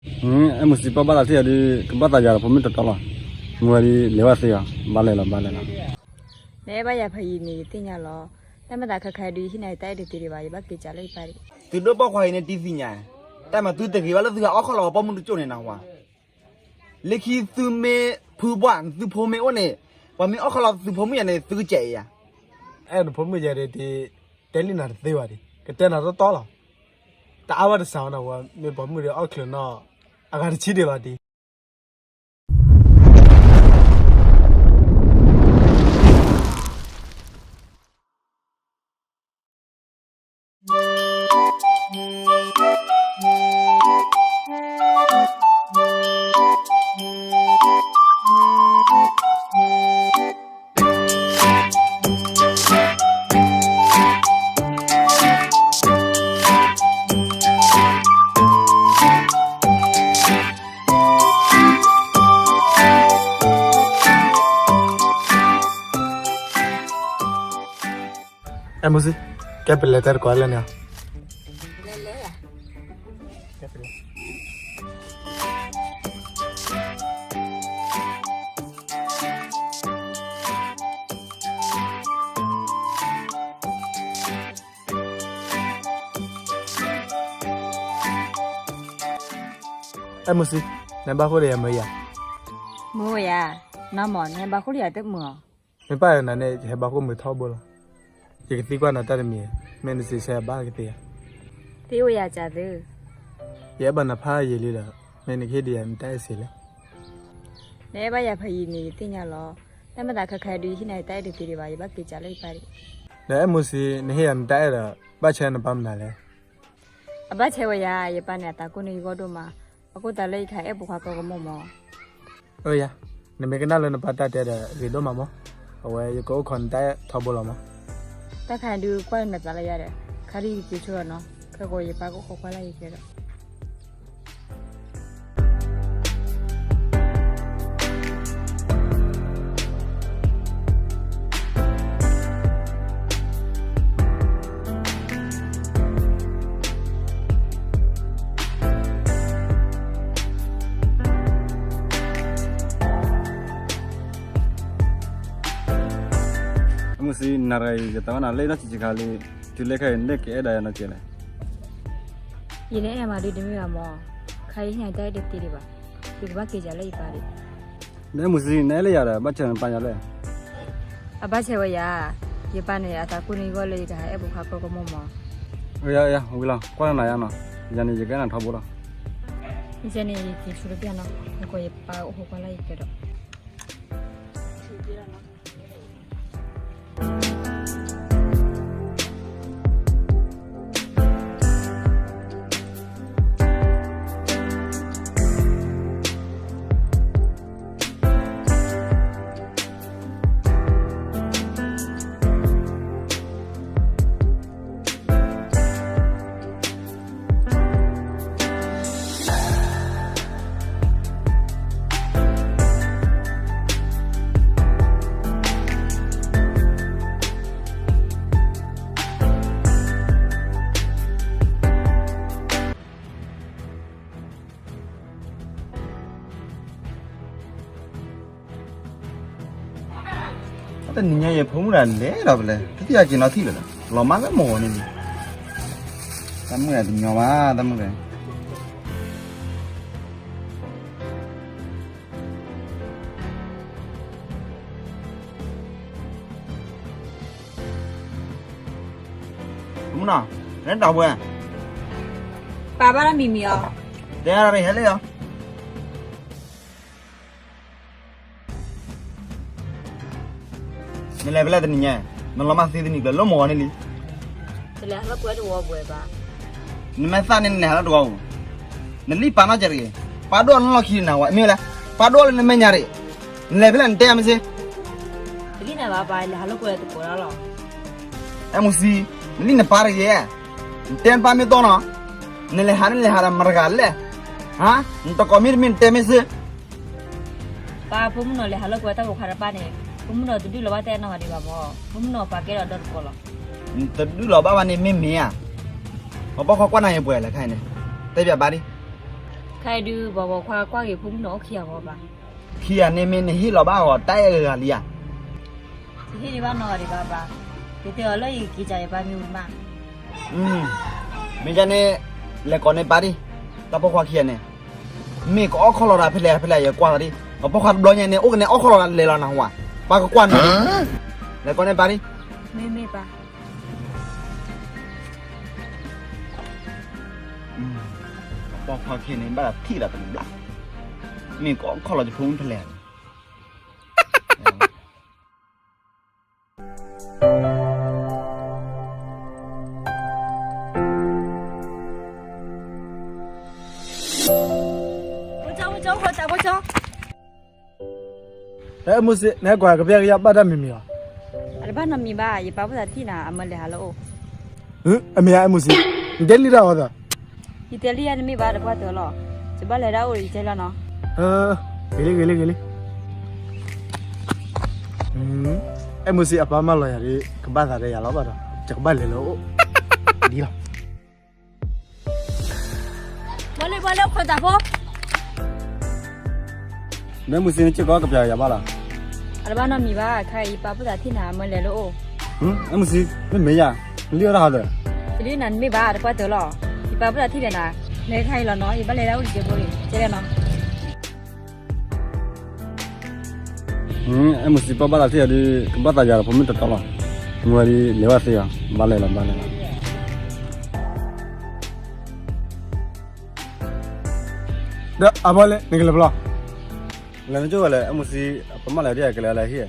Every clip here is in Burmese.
em mesti pa bala sia di kebata jar pun minta tolong mulai lewat sia bala la နေပါရဖယီနေတင်ညာလောတမတာခခဒီဟိနိုင်တိုက်တဲ့တီတွေပါရပါကြကြလိုက်ပါ သူတို့ပေါ့ခွာရင်တီးစီညာแต่มาtu tegi wala tu ga akho la pa mu tu ne na wa lekhi tu me phu bwan tu pho me one wa me akho la tu pho mu ya ne tu je ya အဲ့ဒါဖုံးမရတဲ့ဒီတယ်လီနာသေးပါတယ်ကတဲ့နာတော့တော်လာတာအဝတ်ဆောင်တော့မေဘမှုရအောက်ခလနော်အကားချီတယ်ပါဒီ em muốn gì cái bể lệ quá lên nha em muốn gì nè ba khối em mới à မိုးရနမောနေပါခုရတက်မော mấy ba này này hay ba khối mới thao bơ chỉ cái tí quan là ta được miếng mình sẽ xe ba cái tiền တေးဝရကြသေး ရဲ့ဘာနာဖားရေးလေးတော့မင်းခေဒီယမ်တိုက်စီလေ နေပါရဖယီနေတင်ညာလောတမတာခခဒီဟိနိုင်တိုက်တဲ့တီတွေပါရပါကြကြလိုက်ပါ လဲအမှုစီနေဟယမ်တိုက်တော့ပတ်ချန်ပမ်နာလေ အဘချေဝရရပနေတာကိုနေရောတို့မှာအခုတလိုက်ခိုင်အပခါကောကမောမော ơi ya nè mấy cái nào lên bắt tay để gì đó mà mò ở đây có con tay thao bò mà တခါဒီကွာနဲ့တလိုက်ရတယ်ခရီးကြည့်ချောနော်ခကိုရပါကိုခေါ်ပါလိုက်ကြတော့ mesti narai kita mana le na cici kali cule kai nek ada ya na cile ရင်းနေမှာဒီတမျိုးမောခိုင်ဟိနိုင်တိုက်တဲ့တီတွေပါဒီကဘာကြကြလိုက်ပါ ne mesti ne le ya da bacan panya le အဘချေဝရရပနေတာကိုနေရောလိုက်တာအပခါကောကမောမော ya ya wila kwa na ya na yani je kana thabo la ဒီစနေဒီချူရပြန်နော်ကိုရပါဟိုကလိုက်ကြတော့ แต่นี่เนี่ยพงละเละแล้วเปล่าที่อยากกินเอาที่เลยเรามาแล้วหมอนี่ทำไงถึงยอมมาทำไงมึงน่ะเล่นดาวเว้ย ပါပါရမီမီယော เดี๋ยวอะไรให้เลยเหรอนี่แหละเวลาแต่นี่เนี่ยมันเรามาซื้อที่นี่ก็ล้มหมอนี่ลิ တလဲဟလကွဲတော့ဘွယ်ပါ นี่แม่ซ่านี่เนี่ยแล้วตัวนี่รีบปานาจริงปาดวนเราขี้หนาวะมีอะไรปาดวนนี่ไม่ยากเลยนี่แหละเวลาเตะมันสิ ဒီနေပါပါလေဟလကွဲတော့ပေါ်လာ ไอ้มุสีนี่เนี่ยปาร์กี้เตะปาไม่ตัวน่ะนี่แหละหามาร์กาเลยฮะนี่ตัวคอมมินเตะมันสิ ပါဖုံမနော်လေဟလကွဲတော့ခါရပါနေဖုံမနော်တူလောပါတဲ့နော်ဒီပါမောဖုံမနော်ပါကဲတော့ကောလော แต่ดูหล่อบ้าวันนี้ไม่มีอ่ะเขาบอกเขากว่าไหนป่วยละใครเนี่ยแต่แบบบ้าดิ开的宝宝快挂给父母脑去好吧？ ခီယာနေမင်းနေဟီလောဘာဟောတိုက်ရကလီယာ 这些地方哪里爸爸？这条路一给家一把米嘛。 မင်းကြနေလက်ကောနေပါရီတပခွာခီယာနေမိကောအခလောရာဖလဲဖလဲရကွာရီပပခွာဘလောညနေအိုကနေအခလောရာလေလာနာဟွာပါကကွာနေလက်ကောနေပါရီ 没吧？ ปอกพอเขียนในบ้านที่ละเป็นหลักมีก็ขอเราจะพูดแถลง 我走。 အဲမှုစစ်နဲ့ကွာကပြရပတ်တတ်မီမီပါ အဘနာမီပါရပါပစာတိနာအမလဲဟာလို့ ဟင်အမေအမှုစစ်ဒဲလီရာဟောတာ ဒီတယ်လီယန်မီပါတော့တော့လောစပလဲတော့ဦးကျဲလာနော် ဂေးလေအမှုစစ်အပါမလာရလေကပတ်တာရလောက်ပါတော့ချက်ပတ်လေလို့ဒီလား ဘာလဲခွတ်တာဖို့ မဲမှုစင်းချစ်ကောကပြရပါလား အဘနာမီပါခိုင်ပါပစာတိနာအမလဲလို့ ဟမ်အမှုစင်းမမေရလီရဟာတယ် ဒီနန်မီပါတော့တော့လောဒီပါပစာတိတယ်နာလဲခိုင်လောနော်ဒီပလဲတော့ဦးကျဲဖို့ကျဲနော် အမှုစင်းပပလာစီရဒီကပတ်တာကြတော့ဘုံမတော်လားငွေလေးလေဝစီရဘာလဲလား ဒါအဘလည်းနေကလဘလား လည်းကြိုးလည်းအမှုစီပမလာတဲ့ကလေးလည်းဟိ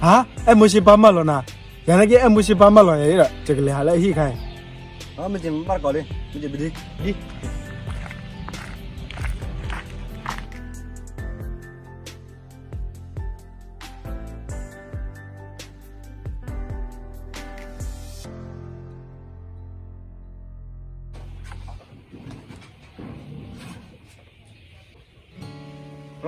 ဟာအမှုရှိပါမလောနာရန်ကအမှုရှိပါမလောရရချက်ကလေးဟာလည်းဟိခိုင် အော်မကျင်ပါကောလေမကျင်ဒီဒီ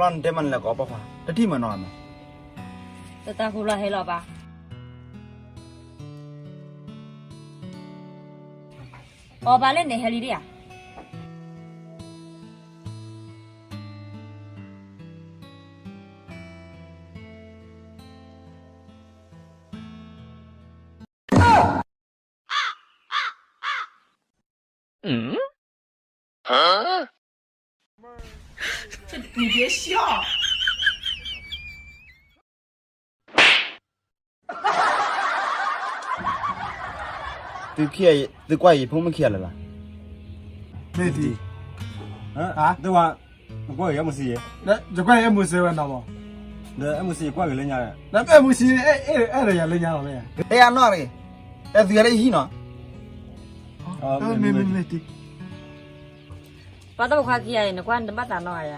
ร้อนเดมันแล้วก็ปะควาตะที่มานอนมา တတခုလာဟဲလောပါအော်ဘာလဲနေဟဲလီရီယာ ตือเขียตือกว่าอีพุ่งไม่เขียเลยล่ะ မေဒီ ဟာသူကကိုရအမှုစီရ ဒါကြကွအမှုစေဝနာမော ဒါအမှုစီကိုလည်းညာတယ် ဒါအမှုရှိအဲ့ရလည်းညာတော့လေ เอ้ยนอเลยแต่ตืออะไรฮีเนาะ မေဒီ ပါတော့ခါကြီးရနကွမ်တပတ်တာနော်ရ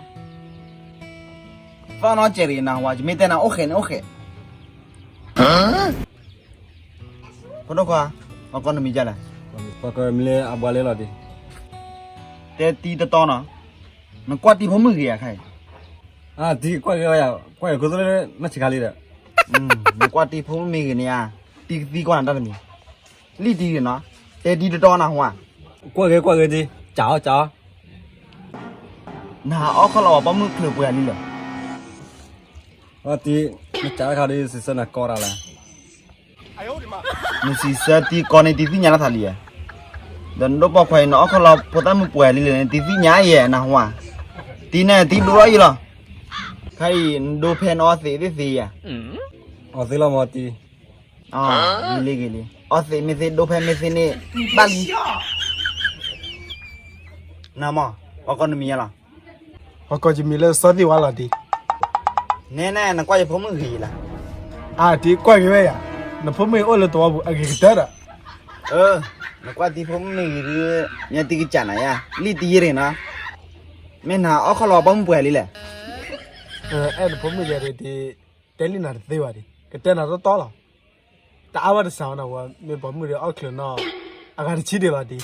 ฟ้าน้อเจรีนะว่าจะไม่แต่นะโอเคนะโอเคพนกว่าเอาก่อนมีจ้ะล่ะ ပကမလဲအဘလဲလာဒီ แต่ตีตะตอเนาะมันกว่าตีพุ่งมือเขียใคร အာဒီကိုရကိုလည်းမချခါလေးတဲ့ มันกว่าตีพุ่งมือเนี่ยตีกว่านั่นนี่ลีตีเนาะแต่ตีตะตอนะหัว ကိုရဒီကြော နာအောက်ခလောပမှုခလပွေလီလော ဟောဒီမချခါလေးစစနာကောရလား မစီစတီကောနေတီဖီညာလာသလီယဒန်ဒိုပခွိုင်နော်ခလောပတမှုပွေလီလေတီဖီညာရဲ့နာဟွာတီနေတီလိုရလောခိုင်ဒိုဖဲနော်စီဒီစီယ အော်ဒီလာမတီ အော်ဒီလေကလေးအော်စီမစီဒိုဖဲမစီနေဘာလီနာမအကောနမီလား ဟောကကြမီလဲစောတိဝါလာဒီ နဲနဲနကွာရဖမှုခီလား အာဒီကွက်ရွေးရနဖမေအိုလတော့ဘူးအဂီတရာ နကွာတီဖမှုနေရီညတိကချနာယာလီတီရနာမင်းနာအောက်ခလောပမှုပွေလီလေ အဲ့ဖမေရတဲ့ဒီတဲလီနာသေးပါဒီကတဲ့နာတော့တော်လာတာအဝတ်ဆောင်တော့မေဘမှုရအောက်ခလနော်အဂါချီတယ်ပါဒီ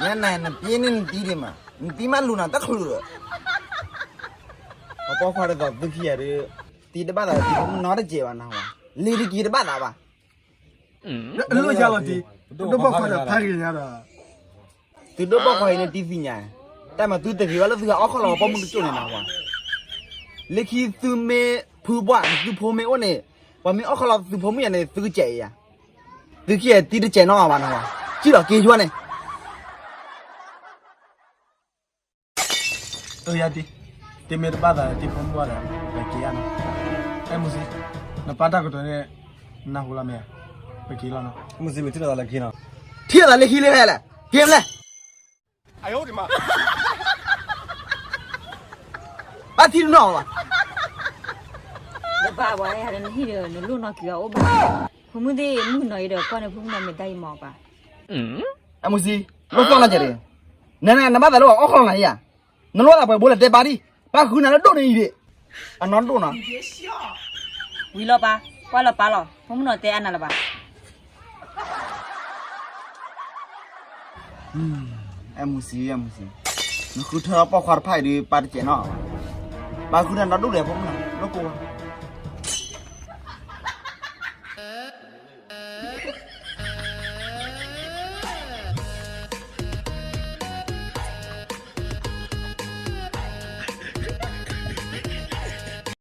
ညနေနပြင်းနေတီးတယ်မှာတီးမလူနာတက်ခလူတော့အပေါ်ဖားတော့ဒုခိရရတီးတပတ်တာဒီနော်တဲ့ကျေပါနာဟောလေဒီကီတပတ်တာပါ လို့ရလို့ဒီတော့ဘာခေါ်တာဖားရရတာ သူတို့ဘောခွာနေတီးစီညာแต่มาသူတကယ်လည်းသူကအောက်ခလာပေါ်မှုကျွနေတာကွာလက်ခီသူမေဖူဘွားသူဖိုမေအိုနေဘာမင်းအောက်ခလာသူဖိုမေရနေသူကြဲရသူကြီးတီးတဲ့ကျန်တော့ပါနော်ကြည့်တော့ကေကျွမ်းနေ တော့ရသည်တင်မေပါတာတိဖုံးပွားတယ်ပဲကြရနော်အဲ့မစီနပါတာကတော့နဲ့နာဟူလာမဲပဲကြလာနော် မစီမတိတော့လည်းခင်းတော့ ထည့်လာလက်ခီလေးလဲလားကင်းလဲ哎呦我的妈ဘာတီနော်ပါ ဘာဘာရတဲ့ဟိရနလူနော်ကြောဘာဖုံမဒီမှုနော်ရတော့ကောနေဖုံမနော်မတိုင်မောပါ အမစီလောကောလာကြတယ်နန်းနမတာလောအောက်ခလာလာရနလောတာပဲဘိုးလက်တဲပါဒီဘာခုနလည်းတော့နေပြီအနော်တော့နော် ဝီလောပါကွာလောပါလောဖုံမနော်တဲအနာလပါ အမစီနခုထပေါခွာဖိုင်ဒီပါတဲ့နော်ဘာခုနတော့တယ်ဖုံးနော်လောကော